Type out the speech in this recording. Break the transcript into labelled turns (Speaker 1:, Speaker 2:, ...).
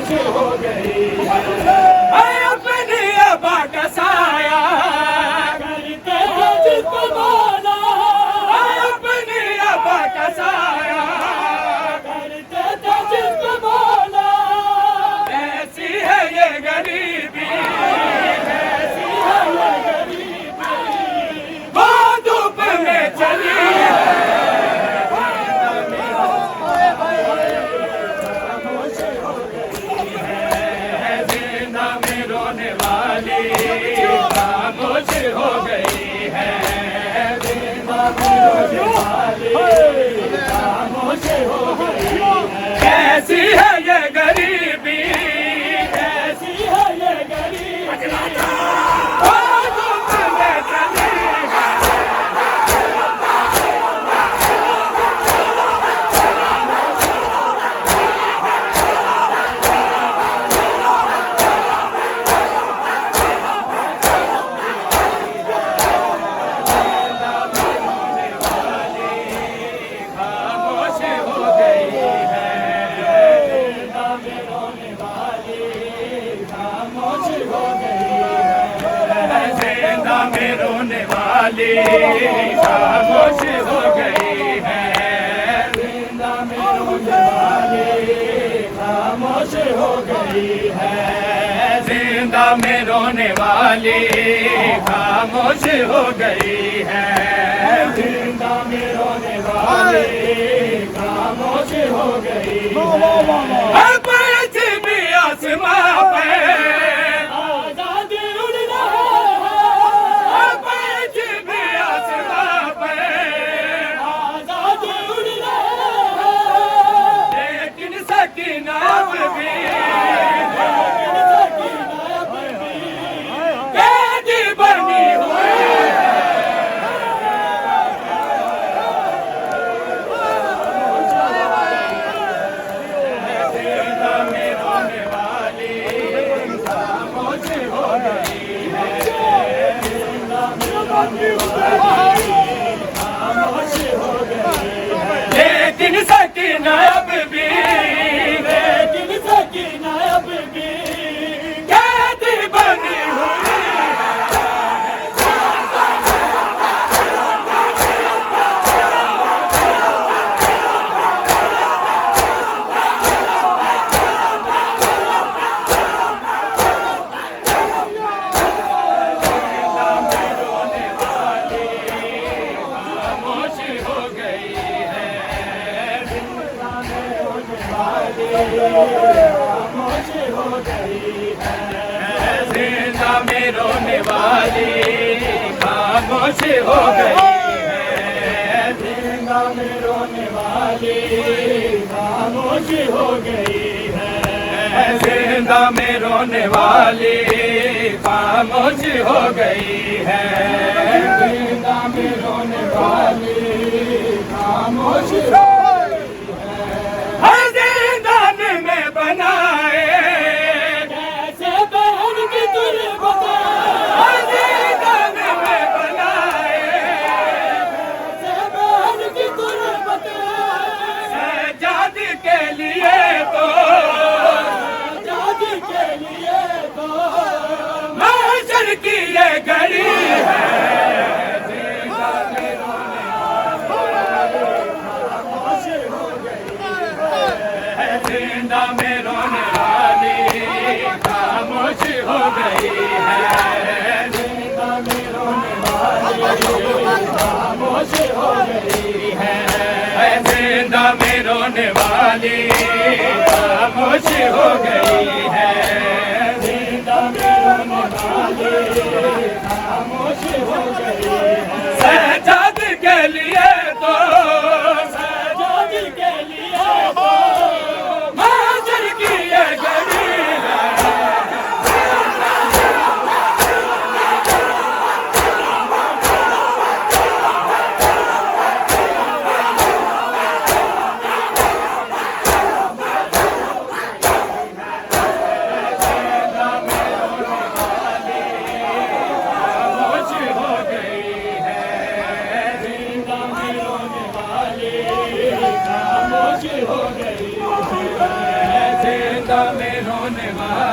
Speaker 1: खामोश हो गई है। अपनी अबा का साया करते हैं जिसको बोला, अपनी अबा का साया करते थे जिसको बोला। ऐसी है ये गरीबी, ऐसी है ये गरीबी, वो धूप में चली खामोश हो गई है। खामोश हो गई है। कैसी है ये गरीबी, कैसी है ये गरीबी, वो धूप में चली रोने वाली खामोश हो गई है। जिंदा में रोने वाली खामोश हो गई है। जिंदा में रोने वाली खामोश हो गई है। जिंदा में रोने वाली खामोश हो गई है। पृथ्वी आसमां पे लेकिन सकीना अब भी, लेकिन सकीना अब भी कैदी बनी हुई। खामोश हो गई है। जिंदा में रोने वाली खामोश हो गई है। जिंदा में रोने वाली खामोश हो गई है। जिंदा में रोने वाली खामोश हो गई है। जिंदा में रोने वाली खामोश हो बनाए कैसे बहन की तुरबत में बनाए, कैसे बहन की तुरबत सजाद के लिए तो, सजाद के लिए तो महशर की ये घड़ी है। जिंदा में रोने वाली खामोश हो गई है। जिंदा में रोने वाली खामोश हो गई है। जिंदा में रोने वाली खामोश हो गई है। जिंदा में रोने वाली खामोश हो गई है। सजाद के लिए तो, सजाद के लिए तो खामोश हो गई है। जिंदा में होने वाली।